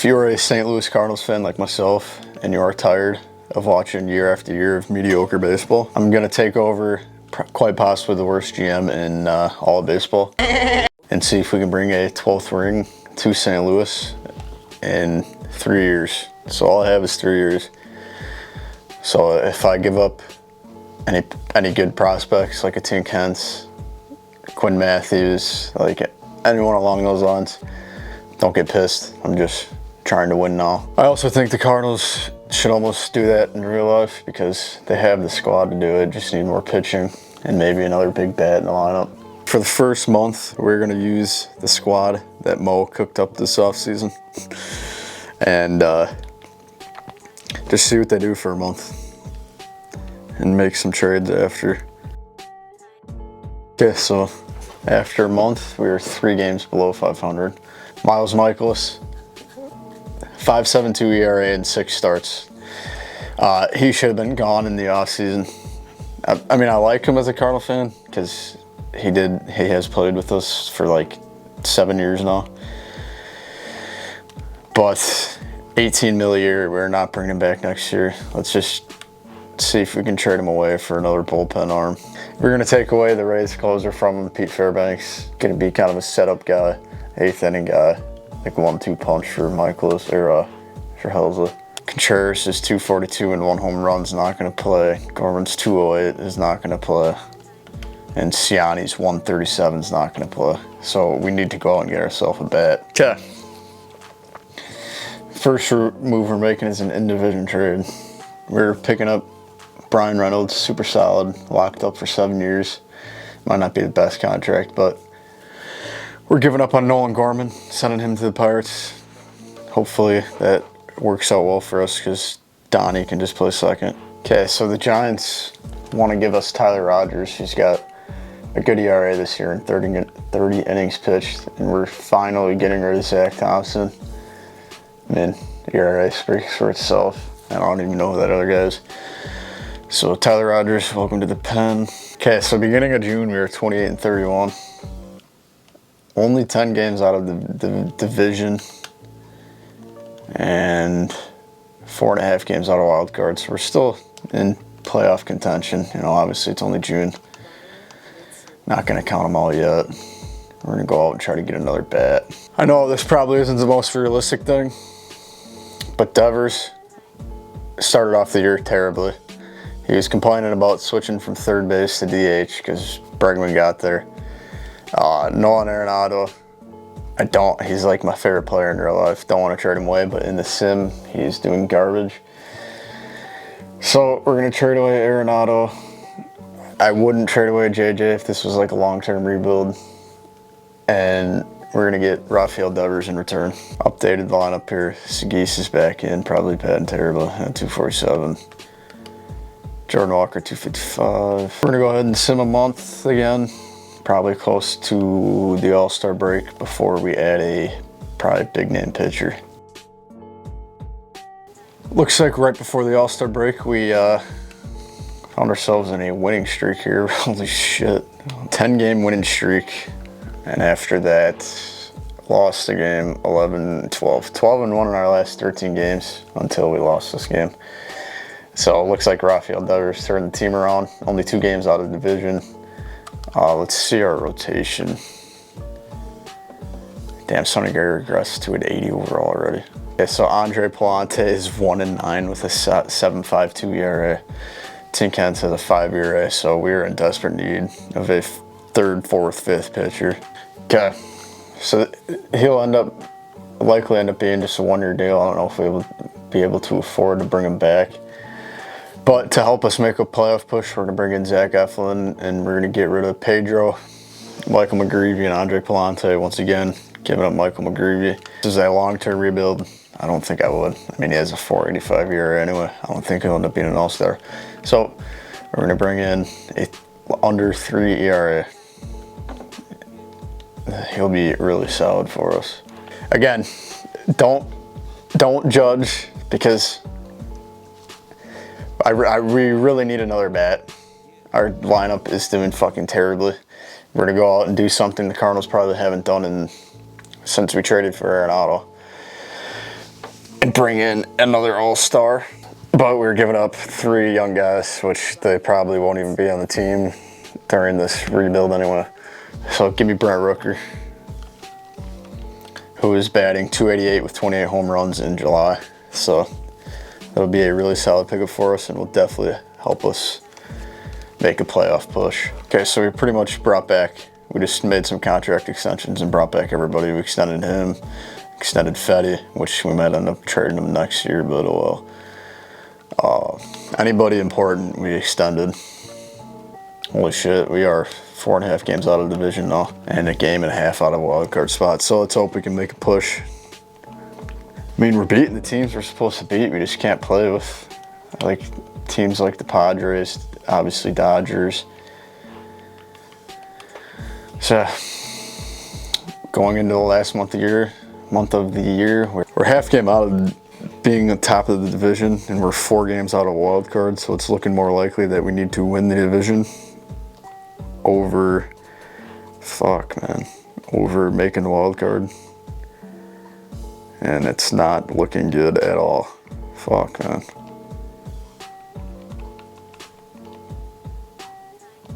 If you are a St. Louis Cardinals fan like myself and you are tired of watching year after year of mediocre baseball, I'm going to take over quite possibly the worst GM in all of baseball and see if we can bring a 12th ring to St. Louis in 3 years. So all I have is 3 years. So if I give up any good prospects like a Tim Kentz, Quinn Matthews, like anyone along those lines, don't get pissed. I'm just trying to win now. I also think the Cardinals should almost do that in real life because they have the squad to do it. Just need more pitching and maybe another big bat in the lineup. For the first month, we're going to use the squad that Mo cooked up this offseason and just see what they do for a month and make some trades after. Okay, so after a month, we were 3 games below 500. Miles Michaelis, 5.72 ERA and 6 starts. He should have been gone in the offseason. I mean, I like him as a Cardinal fan because he has played with us for like 7 years now. But $18 million a year, we're not bringing him back next year. Let's just see if we can trade him away for another bullpen arm. We're going to take away the Rays closer from him, Pete Fairbanks. Going to be kind of a setup guy, 8th inning guy, like 1-2 punch for Michaelis or for Helsley. Contreras is 242 and 1 home run's not going to play. Gorman's 208 is not going to play. And Siani's 137 is not going to play. So we need to go out and get ourselves a bat. Okay. First move we're making is an in-division trade. We're picking up Brian Reynolds, super solid, locked up for 7 years. Might not be the best contract, but we're giving up on Nolan Gorman, sending him to the Pirates. Hopefully that works out well for us because Donnie can just play second. Okay, so the Giants want to give us Tyler Rogers. He's got a good ERA this year and 30 innings pitched, and we're finally getting rid of Zach Thompson. I mean, ERA speaks for itself. I don't even know who that other guy is. So Tyler Rogers, welcome to the pen. Okay, so beginning of June, we were 28 and 31. Only 10 games out of the division and 4.5 games out of wild cards. So we're still in playoff contention. You know, obviously it's only June. Not going to count them all yet. We're going to go out and try to get another bat. I know this probably isn't the most realistic thing, but Devers started off the year terribly. He was complaining about switching from third base to DH because Bregman got there. Nolan Arenado, he's like my favorite player in real life. Don't want to trade him away, but in the sim, he's doing garbage. So we're going to trade away Arenado. I wouldn't trade away JJ if this was like a long-term rebuild. And we're going to get Rafael Devers in return. Updated the lineup here. Segis is back in, probably batting terrible at 247. Jordan Walker, 255. We're going to go ahead and sim a month again. Probably close to the All-Star break before we add a probably big-name pitcher. Looks like right before the All-Star break, we found ourselves in a winning streak here. Holy shit. 10-game winning streak. And after that, lost the game 11-12. 12-1 in our last 13 games until we lost this game. So it looks like Rafael Devers turned the team around. Only 2 games out of the division. Let's see our rotation. Damn, Sonny Gray regressed to an 80 overall already. Okay, so Andre Palante is 1-9 with a 7.52 ERA. Tim Kentz has a 5 ERA, so we're in desperate need of a 3rd, 4th, 5th pitcher. Okay, so he'll likely end up being just a 1-year deal. I don't know if we'll be able to afford to bring him back. But to help us make a playoff push, we're going to bring in Zach Eflin, and we're going to get rid of Pedro, Michael McGreevy, and Andre Palante. Once again, giving up Michael McGreevy. This is a long-term rebuild. I don't think I would. I mean, he has a 4.85 ERA anyway. I don't think he'll end up being an all-star. So we're going to bring in a under 3 ERA. He'll be really solid for us. Again, don't judge because we really need another bat. Our lineup is doing fucking terribly. We're gonna go out and do something the Cardinals probably haven't done since we traded for Arenado. and bring in another all-star. But we're giving up 3 young guys, which they probably won't even be on the team during this rebuild anyway. So give me Brent Rooker, who is batting .288 with 28 home runs in July. So that'll be a really solid pickup for us and will definitely help us make a playoff push. Okay, so we pretty much brought back, we just made some contract extensions and brought back everybody. We extended him, extended Fetty, which we might end up trading him next year, but oh well. Anybody important we extended. Holy shit, we are 4.5 games out of the division now and a game and a half out of a wild card spot. So let's hope we can make a push. I mean, we're beating the teams we're supposed to beat. We just can't play with like teams like the Padres, obviously Dodgers. So going into the last month of the year, we're half game out of being on top of the division, and we're 4 games out of wild card. So it's looking more likely that we need to win the division over making the wild card. And it's not looking good at all. Fuck, man.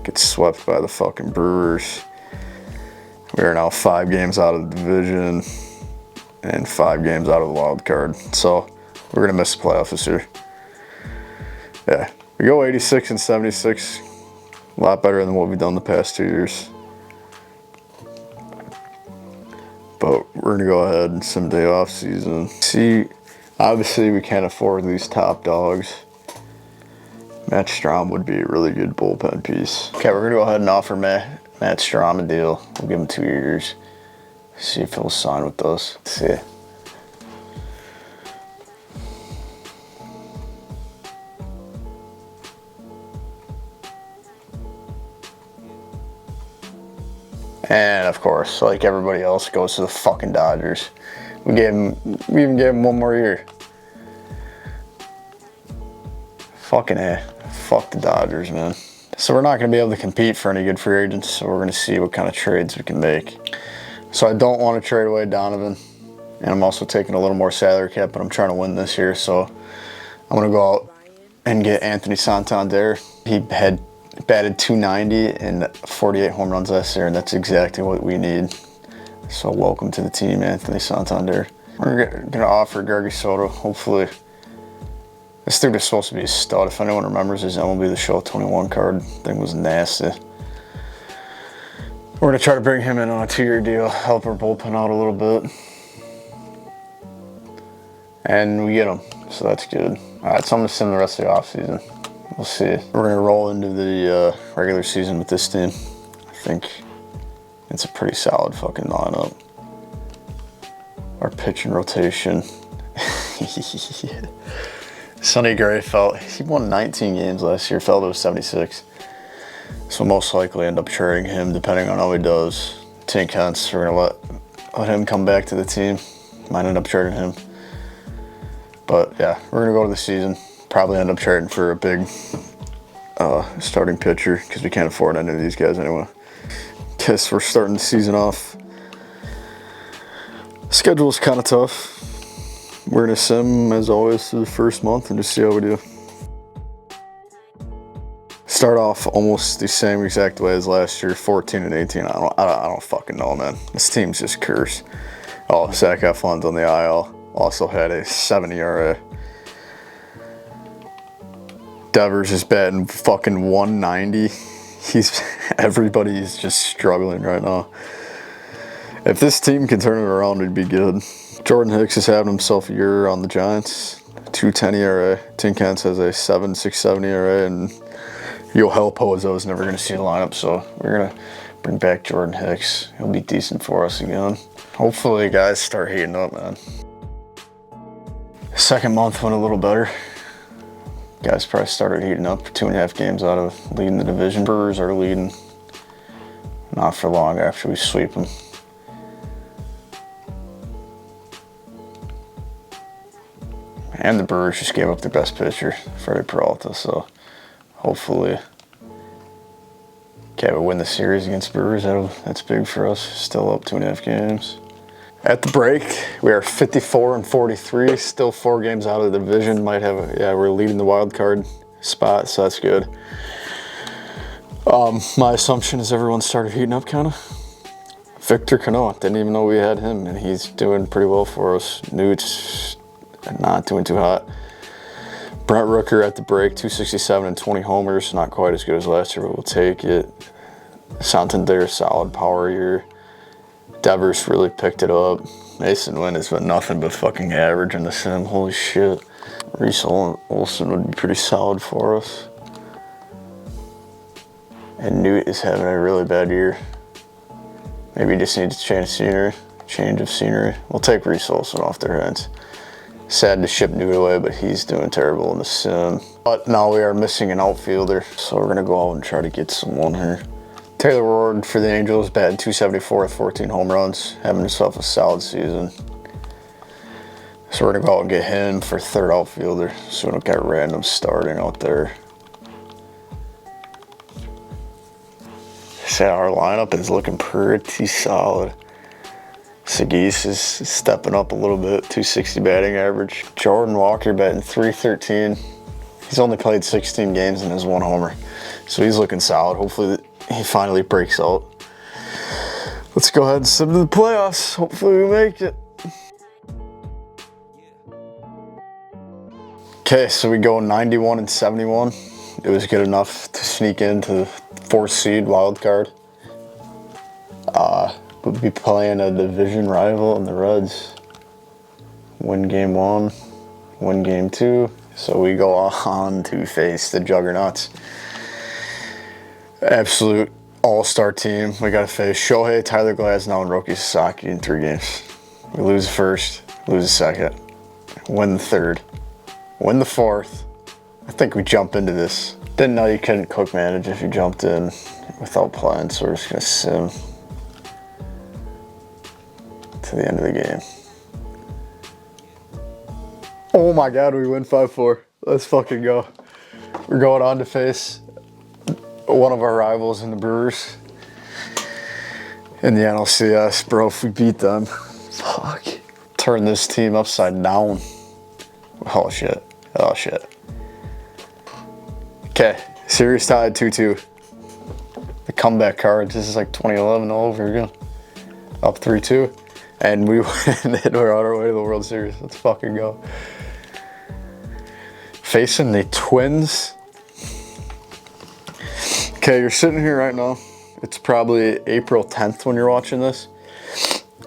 Get swept by the fucking Brewers. We are now 5 games out of the division and 5 games out of the wild card. So we're gonna miss the playoffs this year. Yeah, we go 86 and 76. A lot better than what we've done the past 2 years. But we're gonna go ahead and some day off season. See, obviously we can't afford these top dogs. Matt Strahm would be a really good bullpen piece. Okay, we're gonna go ahead and offer Matt Strahm a deal. We'll give him 2 years. See if he'll sign with us. Let's see. And of course, like everybody else, goes to the fucking Dodgers. We even gave him 1 more year. Fucking A. Fuck the Dodgers, man. So we're not going to be able to compete for any good free agents, so we're going to see what kind of trades we can make. So I don't want to trade away Donovan, and I'm also taking a little more salary cap, but I'm trying to win this year, so I'm going to go out and get Anthony Santander. He had batted .290 and 48 home runs last year, and that's exactly what we need. So welcome to the team, Anthony Santander. We're going to offer Gargi Soto, hopefully. This dude is supposed to be a stud. If anyone remembers his MLB The Show 21 card, thing was nasty. We're going to try to bring him in on a 2-year deal, help our bullpen out a little bit. And we get him, so that's good. All right, so I'm going to sim the rest of the offseason. We'll see. We're going to roll into the regular season with this team. I think it's a pretty solid fucking lineup. Our pitching rotation. Sonny Gray he won 19 games last year, fell to 76. So most likely end up trading him depending on how he does. Tink Hence, we're going to let him come back to the team. Might end up trading him. But yeah, we're going to go to the season. Probably end up trading for a big starting pitcher because we can't afford any of these guys anyway. Guess we're starting the season off. Schedule's kind of tough. We're going to sim, as always, through the first month and just see how we do. Start off almost the same exact way as last year, 14 and 18. I don't fucking know, man. This team's just cursed. Oh, Zach Eflin's on the IL. Also had a 7 ERA. Devers is batting fucking 190. Everybody's just struggling right now. If this team can turn it around, it'd be good. Jordan Hicks is having himself a year on the Giants. 2.10 ERA. Tink Hence has a 7.67 ERA, and Yoel Pozo is never going to see the lineup, so we're going to bring back Jordan Hicks. He'll be decent for us again. Hopefully, guys start heating up, man. Second month went a little better. Guys probably started heating up. 2.5 games out of leading the division. Brewers are leading. Not for long after we sweep them. And the Brewers just gave up their best pitcher, Freddie Peralta, so hopefully we win the series against Brewers. That's big for us. Still up 2.5 games. At the break, we are 54-43, still 4 games out of the division. Might have we're leading the wild card spot, so that's good. My assumption is everyone started heating up kind of. Victor Cano, didn't even know we had him, and he's doing pretty well for us. Newt's not doing too hot. Brent Rooker at the break, 267 and 20 homers. Not quite as good as last year, but we'll take it. Santander, solid power year. Devers really picked it up. Mason Wynn has been nothing but fucking average in the sim. Holy shit. Reese Olson would be pretty solid for us. And Newt is having a really bad year. Maybe just need to change of scenery. We'll take Reese Olson off their hands. Sad to ship Newt away, but he's doing terrible in the sim. But now we are missing an outfielder, so we're gonna go out and try to get someone here. Taylor Ward for the Angels, batting .274 with 14 home runs, having himself a solid season. So we're gonna go out and get him for third outfielder, so we don't get random starting out there. So our lineup is looking pretty solid. Sagis is stepping up a little bit, 260 batting average. Jordan Walker batting .313. He's only played 16 games and has 1 homer, so he's looking solid. Hopefully he finally breaks out. Let's go ahead and send him to the playoffs. Hopefully we make it. Okay, so we go 91 and 71. It was good enough to sneak into the 4th seed wild card. We'll be playing a division rival in the Reds. Win game 1, win game 2. So we go on to face the Juggernauts. Absolute all-star team. We got to face Shohei, Tyler Glasnow, and Roki Sasaki in 3 games. We lose the first, lose the second, win the third, win the fourth. I think we jump into this. Didn't know you couldn't cook manage if you jumped in without playing, so we're just gonna sim to the end of the game. Oh my god, we win 5-4. Let's fucking go. We're going on to face one of our rivals in the Brewers in the NLCS, bro. If we beat them, fuck. Turn this team upside down. Oh shit. Oh shit. Okay, series tied 2-2. The comeback cards. This is like 2011 all over again. Up 3-2. And we win and we're on our way to the World Series. Let's fucking go. Facing the Twins. Okay, you're sitting here right now. It's probably April 10th when you're watching this.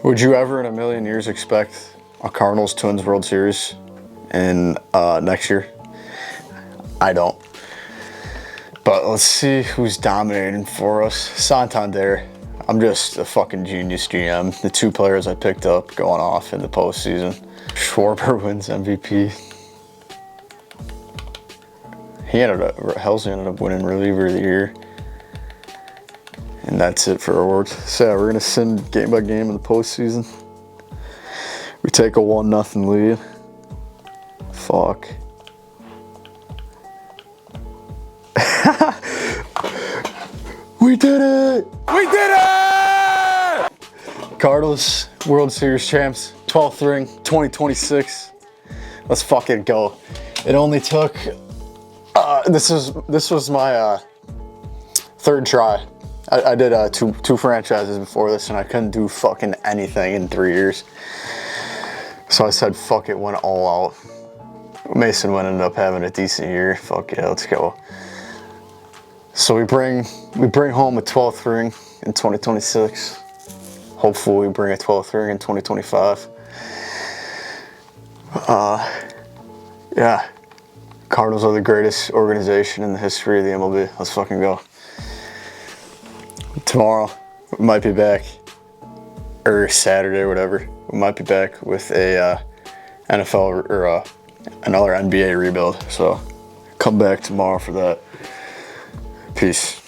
Would you ever in a million years expect a Cardinals Twins World Series in next year? I don't. But let's see who's dominating for us. Santander. I'm just a fucking genius GM. The 2 players I picked up going off in the postseason. Schwarber wins MVP. Halsey ended up winning reliever of the year. And that's it for awards. So yeah, we're gonna send game by game in the postseason. We take a 1-0 lead. Fuck. We did it! We did it! Cardinals World Series champs, 12th ring, 2026. Let's fucking go. It only took, this was my 3rd try. I did two franchises before this and I couldn't do fucking anything in 3 years. So I said, fuck it, went all out. Mason Wynn ended up having a decent year. Fuck yeah, let's go. So we bring home a 12th ring in 2026. Hopefully we bring a 12th ring in 2025. Yeah, Cardinals are the greatest organization in the history of the MLB. Let's fucking go. Tomorrow we might be back, or Saturday or whatever. We might be back with a NFL or another NBA rebuild. So come back tomorrow for that. Peace.